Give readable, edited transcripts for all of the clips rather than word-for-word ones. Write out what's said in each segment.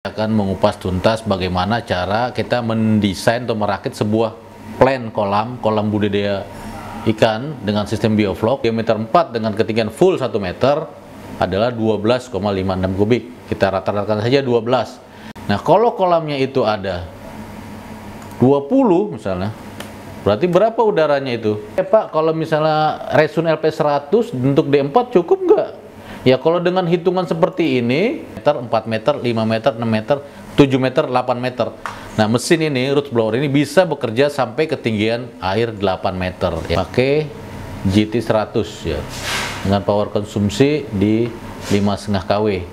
Akan mengupas tuntas bagaimana cara kita mendesain atau merakit sebuah plan kolam budidaya ikan dengan sistem bioflok diameter 4 dengan ketinggian full 1 meter adalah 12,56 kubik. Kita rata-ratakan saja 12. Nah, kalau kolamnya itu ada 20 misalnya, berarti berapa udaranya itu? Pak, kalau misalnya Resun LP 100 untuk D4 cukup nggak? Ya, kalau dengan hitungan seperti ini, 4 meter, 5 meter, 6 meter, 7 meter, 8 meter. Nah, mesin ini, roots blower ini bisa bekerja sampai ketinggian air 8 meter. Ya. Pakai GT 100 ya, dengan power konsumsi di 5,5 kW.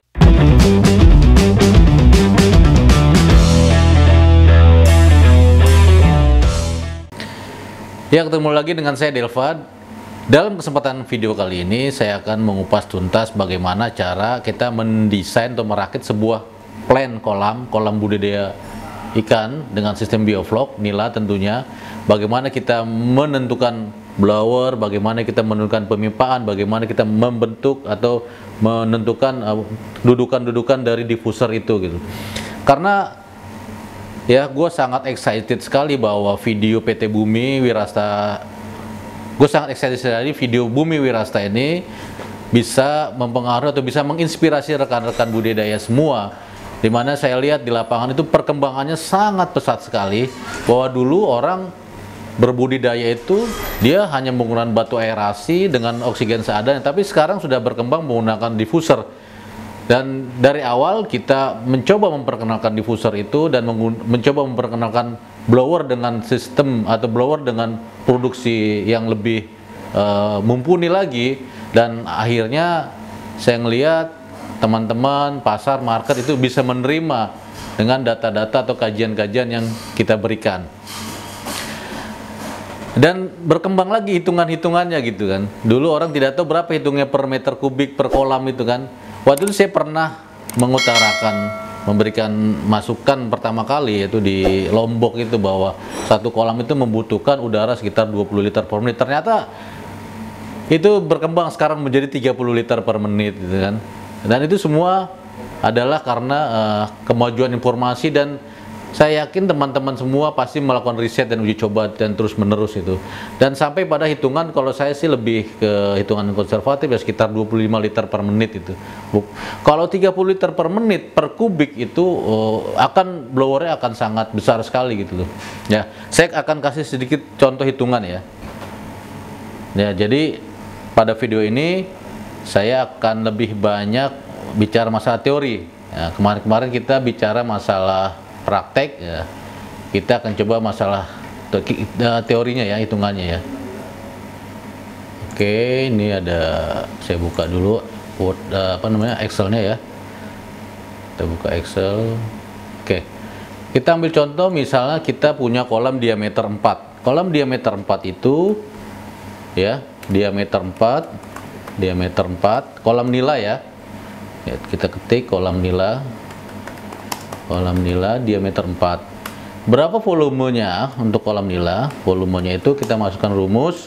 Ya, ketemu lagi dengan saya Delvad. Dalam kesempatan video kali ini saya akan mengupas tuntas bagaimana cara kita mendesain atau merakit sebuah plan kolam budidaya ikan dengan sistem bioflok nila tentunya. Bagaimana kita menentukan blower, bagaimana kita menentukan pemipaan, bagaimana kita membentuk atau menentukan dudukan-dudukan dari diffuser itu gitu. Karena ya, gue sangat excited sekali bahwa video PT Bumi Wirasta, gue sangat excited sekali video Bumi Wirasta ini bisa mempengaruhi atau bisa menginspirasi rekan-rekan budidaya semua. Dimana saya lihat di lapangan itu perkembangannya sangat pesat sekali, bahwa dulu orang berbudidaya itu dia hanya menggunakan batu aerasi dengan oksigen seadanya, tapi sekarang sudah berkembang menggunakan diffuser. Dan dari awal kita mencoba memperkenalkan diffuser itu dan mencoba memperkenalkan blower dengan sistem atau blower dengan produksi yang lebih mumpuni lagi, dan akhirnya saya ngelihat teman-teman pasar market itu bisa menerima dengan data-data atau kajian-kajian yang kita berikan. Dan berkembang lagi hitungan-hitungannya gitu kan. Dulu orang tidak tahu berapa hitungnya per meter kubik per kolam itu kan. Waktu itu saya pernah memberikan masukan pertama kali yaitu di Lombok itu, bahwa satu kolam itu membutuhkan udara sekitar 20 liter per menit. Ternyata itu berkembang sekarang menjadi 30 liter per menit gitu kan. Dan itu semua adalah karena kemajuan informasi, dan saya yakin teman-teman semua pasti melakukan riset dan uji coba dan terus menerus itu. Dan sampai pada hitungan, kalau saya sih lebih ke hitungan konservatif ya, sekitar 25 liter per menit itu. Kalau 30 liter per menit per kubik itu blowernya akan sangat besar sekali gitu loh. Ya, saya akan kasih sedikit contoh hitungan ya. Ya, jadi pada video ini saya akan lebih banyak bicara masalah teori. Ya, kemarin kita bicara masalah praktek ya, kita akan coba masalah teorinya ya, hitungannya ya. Oke, ini ada, saya buka dulu Word, Excelnya ya. Kita buka Excel. Oke, kita ambil contoh misalnya kita punya kolam diameter 4. Kolam diameter 4 itu ya, diameter 4 kolam nila ya. Ya, kita ketik kolam nila diameter 4. Berapa volumenya untuk kolam nila? Volumenya itu kita masukkan rumus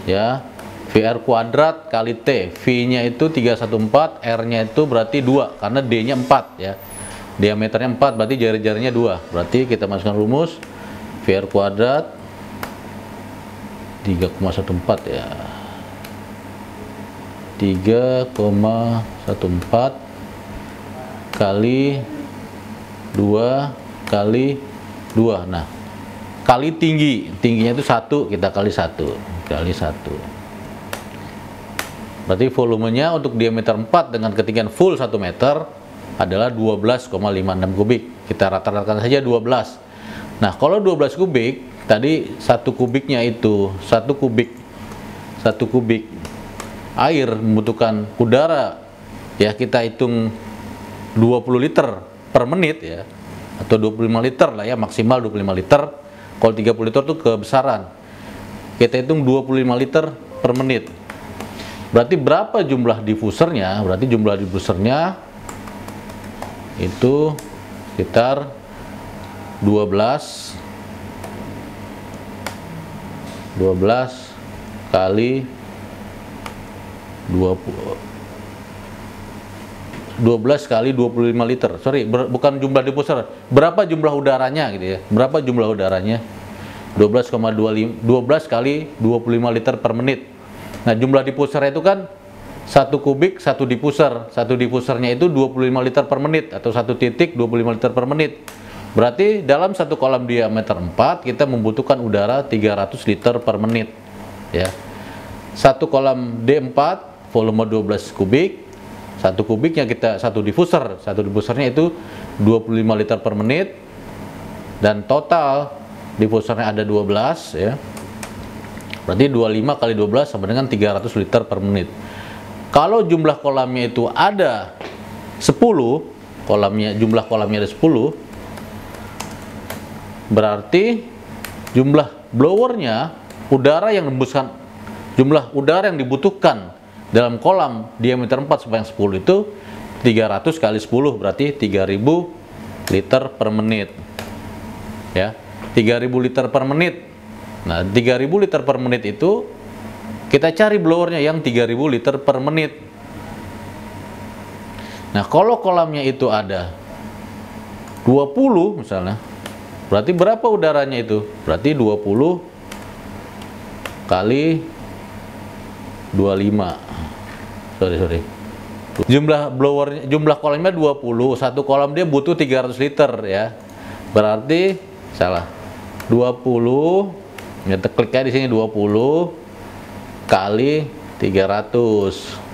ya, VR kuadrat kali T. V-nya itu 314, R-nya itu berarti 2 karena D-nya 4 ya. Diameternya 4 berarti jari-jarinya 2. Berarti kita masukkan rumus VR kuadrat 3,14 ya. 3,14 kali 2 kali 2. Nah, kali tingginya itu 1, kita kali 1 kali 1. Berarti volumenya untuk diameter 4 dengan ketinggian full 1 meter adalah 12,56 kubik. Kita rata-ratakan saja 12. Nah, kalau 12 kubik, tadi 1 kubiknya itu 1 kubik air membutuhkan udara ya, kita hitung 20 liter per menit ya, atau 25 liter lah ya, maksimal 25 liter. Kalau 30 liter itu kebesaran, kita hitung 25 liter per menit. Berarti berapa jumlah diffusernya? Berarti jumlah diffusernya itu sekitar 12 kali 20 12 kali 25 liter. Sorry, bukan jumlah diffuser. Berapa jumlah udaranya gitu ya. Berapa jumlah udaranya? 12,25 12 kali 25 liter per menit. Nah, jumlah diffuser itu kan 1 kubik 1 diffuser. 1 diffusernya itu 25 liter per menit atau 1 titik 25 liter per menit. Berarti dalam satu kolam diameter 4 kita membutuhkan udara 300 liter per menit ya. Satu kolam D4 volume 12 kubik, satu kubiknya kita satu diffusernya itu 25 liter per menit, dan total diffusernya ada 12 ya. Berarti 25 kali 12 sama dengan 300 liter per menit. Kalau jumlah kolamnya itu ada 10, jumlah kolamnya ada 10, berarti jumlah blowernya, jumlah udara yang dibutuhkan dalam kolam diameter 4 sepanjang 10 itu 300 kali 10, berarti 3000 liter per menit ya. 3000 liter per menit. Nah, 3000 liter per menit itu kita cari blowernya yang 3000 liter per menit. Nah, kalau kolamnya itu ada 20 misalnya, berarti berapa udaranya itu? Berarti 20 kali 25. Sorry. Jumlah kolamnya 20, satu kolam dia butuh 300 liter ya. Berarti salah. 20, kita klik aja di sini, 20 kali 300.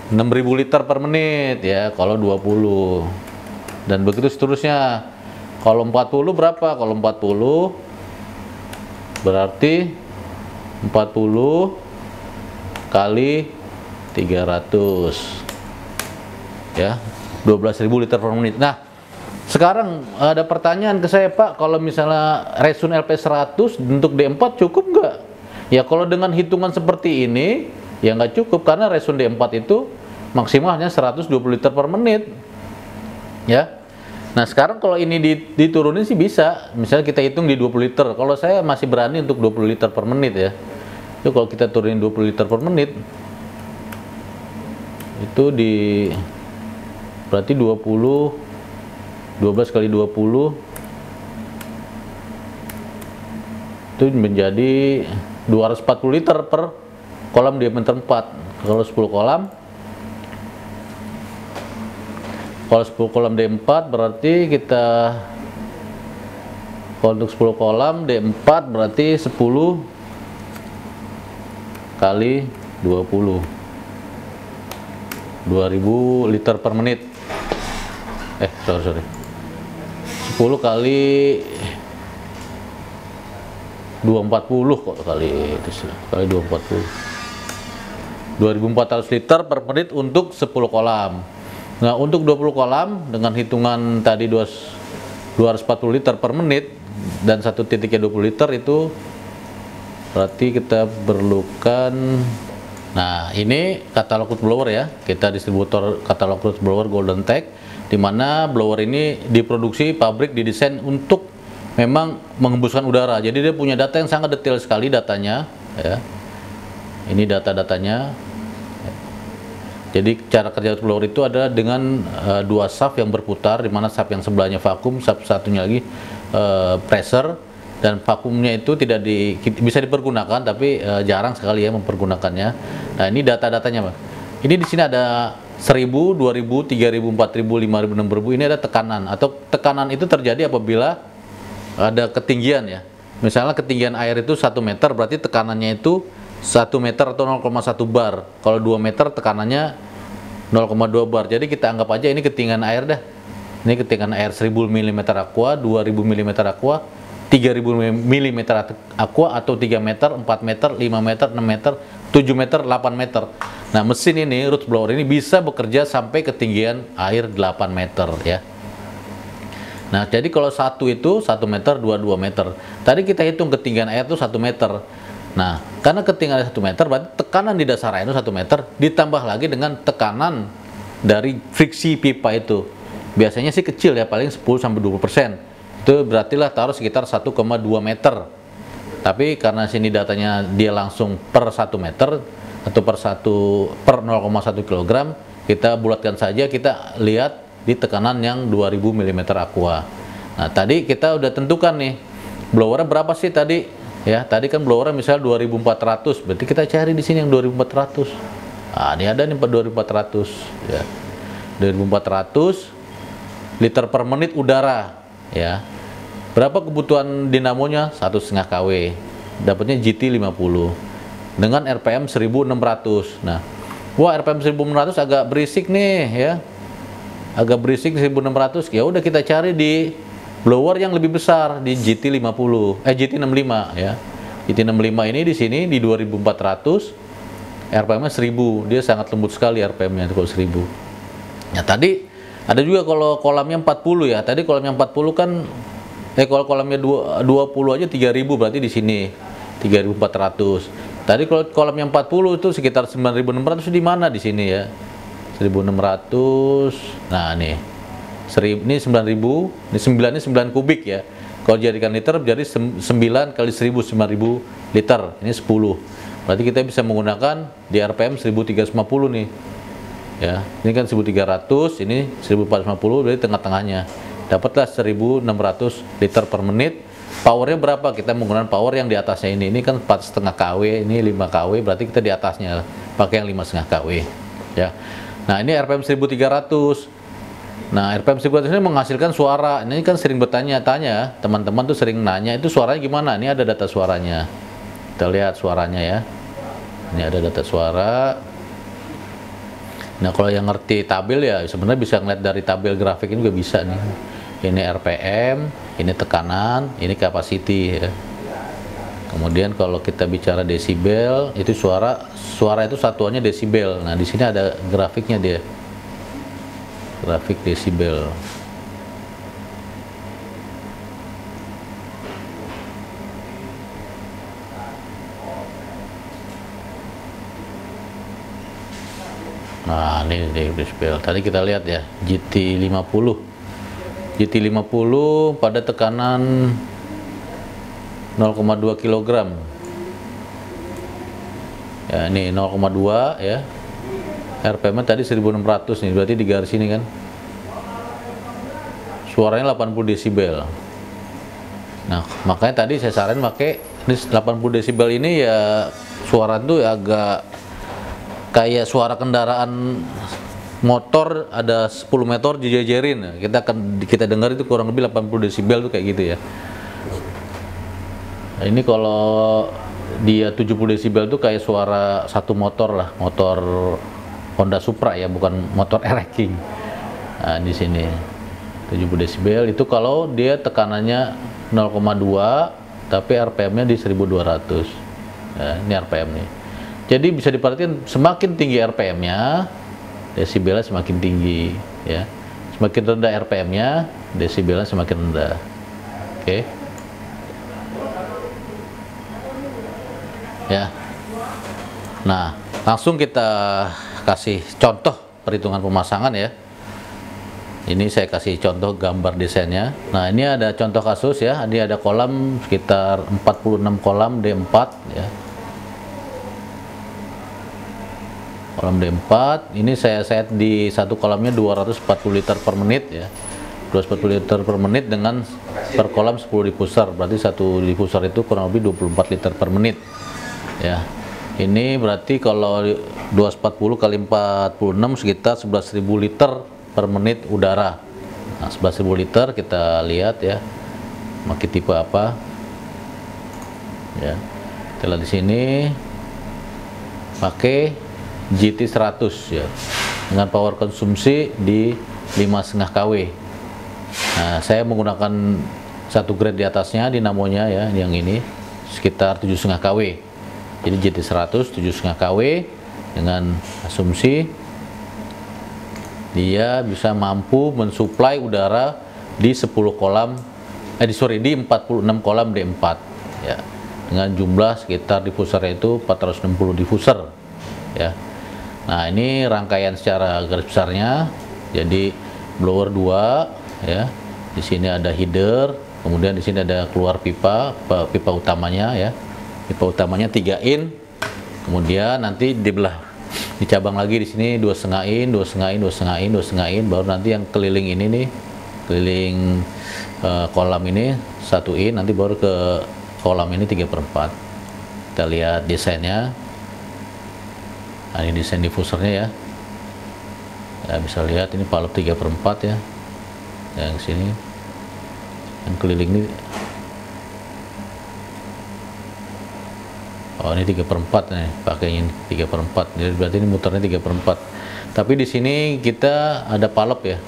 6000 liter per menit ya kalau 20. Dan begitu seterusnya. Kalau 40 berapa? Kalau 40 berarti 40 kali 300 ya, 12.000 liter per menit. Nah, sekarang ada pertanyaan ke saya, Pak, kalau misalnya Resun LP 100 untuk D4 cukup nggak? Ya, kalau dengan hitungan seperti ini ya nggak cukup, karena Resun D4 itu maksimalnya 120 liter per menit ya. Nah, sekarang kalau ini diturunin sih bisa, misalnya kita hitung di 20 liter. Kalau saya masih berani untuk 20 liter per menit ya. Itu kalau kita turunin 20 liter per menit, itu berarti 12 kali 20 itu menjadi 240 liter per kolam diameter 4. Kalau 10 kolam, D4 berarti kita, kalau untuk 10 kolam D4 berarti 10 kali 20, 2000 liter per menit. Sorry. 10 kali 240 kok, kali 240. 2400 liter per menit untuk 10 kolam. Nah, untuk 20 kolam dengan hitungan tadi 240 liter per menit dan satu titiknya 20 liter, itu berarti kita perlukan, nah ini katalog root blower ya, kita distributor katalog root blower Golden Tech, di mana blower ini diproduksi pabrik, didesain untuk memang menghembuskan udara. Jadi dia punya data yang sangat detail sekali datanya ya. Ini data-datanya. Jadi cara kerja blower itu adalah dengan dua shaft yang berputar, di mana shaft yang sebelahnya vakum, shaft satunya lagi pressure, dan vakumnya itu bisa dipergunakan, tapi jarang sekali ya mempergunakannya. Nah, ini data-datanya, Pak. Ini di sini ada 1000, 2000, 3000, 4000, 5000, 6000. Ini ada tekanan, atau tekanan itu terjadi apabila ada ketinggian ya. Misalnya ketinggian air itu 1 meter, berarti tekanannya itu 1 meter atau 0,1 bar. Kalau 2 meter tekanannya 0,2 bar. Jadi kita anggap aja ini ketinggian air dah. Ini ketinggian air 1000 mm aqua, 2000 mm aqua, 3000 mm aqua, atau 3 meter, 4 meter, 5 meter, 6 meter, 7 meter, 8 meter. Nah, mesin ini, root blower ini bisa bekerja sampai ketinggian air 8 meter ya. Nah, jadi kalau satu itu 1 meter, 2 meter. Tadi kita hitung ketinggian air itu 1 meter. Nah, karena ketinggian air 1 meter, berarti tekanan di dasar air itu 1 meter, ditambah lagi dengan tekanan dari friksi pipa itu. Biasanya sih kecil ya, paling 10-20%. Itu berartilah taruh sekitar 1,2 meter. Tapi karena sini datanya dia langsung per 1 meter atau per 0,1 kg, kita bulatkan saja, kita lihat di tekanan yang 2000 mm aqua. Nah, tadi kita udah tentukan nih, blowernya berapa sih tadi? Ya, tadi kan blowernya misalnya 2400, berarti kita cari di sini yang 2400. Nah, ini ada nih 2400 ya. 2400 liter per menit udara ya. Berapa kebutuhan dinamonya? 1,5 kW. Dapatnya GT 50 dengan RPM 1600. Nah, wah, RPM 1600 agak berisik nih ya. Agak berisik 1600. Ya udah, kita cari di blower yang lebih besar di GT65 ya. GT65 ini di sini di 2400, RPM-nya 1000. Dia sangat lembut sekali RPM-nya kalau 1000. Ya, tadi ada juga kalau kolamnya 40 ya. Tadi kolamnya 40 kan kalau kolamnya 20 aja 3000, berarti di sini 3400. Tadi kalau kolamnya 40 itu sekitar 9600 di mana di sini ya? 1600. Nah, nih. Ini 9000, ini 9 ini 9 kubik ya. Kalau jadikan liter jadi 9 kali 1000, 9000 liter. Ini 10. Berarti kita bisa menggunakan di RPM 1350 nih. Ya, ini kan 1300, ini 1450, berarti tengah-tengahnya. Dapatlah 1600 liter per menit. Powernya berapa? Kita menggunakan power yang di atasnya ini. Ini kan 4,5 kW, ini 5 kW, berarti kita di atasnya pakai yang 5,5 kW. Ya. Nah, ini RPM 1300. Nah, RPM 1300 ini menghasilkan suara. Ini kan sering bertanya-tanya, teman-teman tuh sering nanya, itu suaranya gimana? Ini ada data suaranya. Kita lihat suaranya ya. Ini ada data suara. Nah, kalau yang ngerti tabel ya sebenarnya bisa ngeliat dari tabel grafik ini juga bisa nih. Ini RPM, ini tekanan, ini capacity ya. Kemudian kalau kita bicara desibel, itu suara itu satuannya desibel. Nah, di sini ada grafiknya dia. Grafik desibel. Nah, ini desibel. Tadi kita lihat ya, GT50. GT50 pada tekanan 0,2 kg. Ya, ini 0,2 ya. RPM tadi 1600 nih, berarti di garis ini kan. Suaranya 80 desibel. Nah, makanya tadi saya saranin pakai ini 80 desibel ini ya, suara tuh agak kayak suara kendaraan motor ada 10 meter dijejerin. Kita dengar itu kurang lebih 80 desibel tuh kayak gitu ya. Nah, ini kalau dia 70 desibel tuh kayak suara satu motor lah, motor Honda Supra ya, bukan motor Ereking. Nah, di sini 70 desibel itu kalau dia tekanannya 0,2 tapi RPM-nya di 1200. Nah, ini RPM nih. Jadi bisa diperhatikan semakin tinggi RPM-nya, desibelnya semakin tinggi ya. Semakin rendah RPM-nya, desibelnya semakin rendah. Oke. Ya. Nah, langsung kita kasih contoh perhitungan pemasangan ya. Ini saya kasih contoh gambar desainnya. Nah, ini ada contoh kasus ya. Ini ada kolam sekitar 46 kolam D4 ya. Kolam D4 ini saya set di satu kolamnya 240 liter per menit ya. 240 liter per menit dengan per kolam 10 diffuser. Berarti satu diffuser itu kurang lebih 24 liter per menit ya. Ini berarti kalau 240 kali 46 sekitar 11.000 liter per menit udara. Nah, 11.000 liter kita lihat ya. Pakai tipe apa? Ya. Kita lihat di sini pakai GT 100 ya. Dengan power konsumsi di 5,5 kW. Nah, saya menggunakan satu grade di atasnya dinamonya ya, yang ini sekitar 7,5 kW. Jadi GT 100 7,5 kW dengan asumsi dia bisa mampu mensuplai udara di 10 kolam di 46 kolam D4 ya, dengan jumlah sekitar diffusernya itu 460 diffuser ya. Nah, ini rangkaian secara garis besarnya. Jadi blower 2 ya. Di sini ada header, kemudian di sini ada keluar pipa utamanya ya. Pipa utamanya 3 in, kemudian nanti di dicabang lagi di sini 2,5 in, 2,5 in, 2,5 in, 2,5 in, baru nanti yang keliling ini nih, keliling kolam ini 1 in, nanti baru ke kolam ini 3/4. Kita lihat desainnya. Nah, ini desain diffusernya ya. Ya, bisa lihat ini palup 3/4 ya. Yang sini, yang keliling ini. Oh, ini 3/4 nih, pakainya 3/4. Jadi berarti ini muternya 3/4. Tapi di sini kita ada palup ya.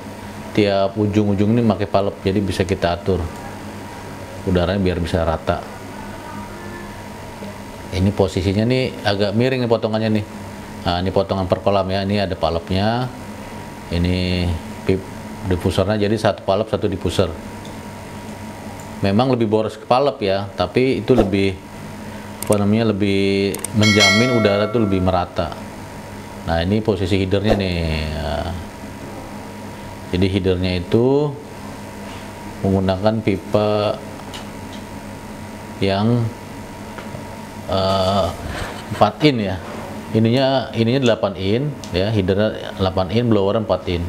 Tiap ujung-ujung ini pakai palup, jadi bisa kita atur udaranya biar bisa rata. Ini posisinya nih agak miring nih potongannya nih. Nah, ini potongan per kolam ya. Ini ada palupnya. Ini diffusernya, jadi 1 palup 1 diffuser. Memang lebih boros ke palup ya, tapi itu lebih lebih menjamin udara tuh lebih merata. Nah, ini posisi headernya nih. Nah, jadi headernya itu menggunakan pipa yang 4 in ya. Ininya 8 in ya, headernya 8 in, blower 4 in.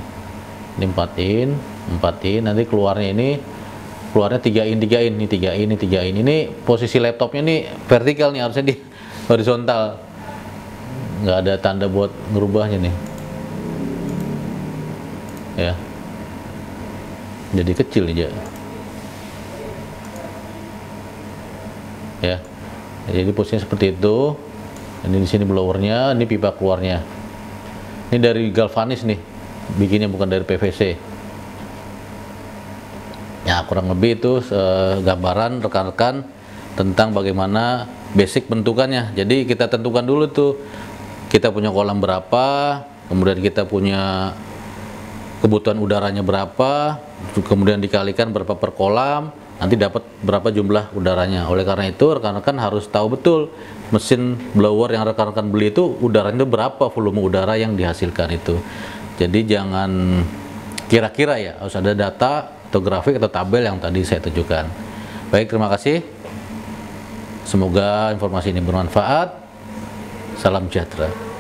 Ini 4 in, 4 in, nanti keluarnya 3 in, 3 in, ini 3 in, ini 3 in. Ini posisi laptopnya nih vertikal nih, harusnya di horizontal. Nggak ada tanda buat ngerubahnya nih. Ya. Jadi kecil aja. Ya. Jadi posisinya seperti itu. Ini di sini blowernya, ini pipa keluarnya. Ini dari galvanis nih. Bikinnya bukan dari PVC. Ya, kurang lebih itu gambaran rekan-rekan tentang bagaimana basic bentukannya. Jadi kita tentukan dulu tuh kita punya kolam berapa, kemudian kita punya kebutuhan udaranya berapa, kemudian dikalikan berapa per kolam, nanti dapat berapa jumlah udaranya. Oleh karena itu rekan-rekan harus tahu betul mesin blower yang rekan-rekan beli itu udaranya berapa, volume udara yang dihasilkan itu. Jadi jangan kira-kira ya, harus ada data atau grafik atau tabel yang tadi saya tunjukkan. Baik, terima kasih. Semoga informasi ini bermanfaat. Salam sejahtera.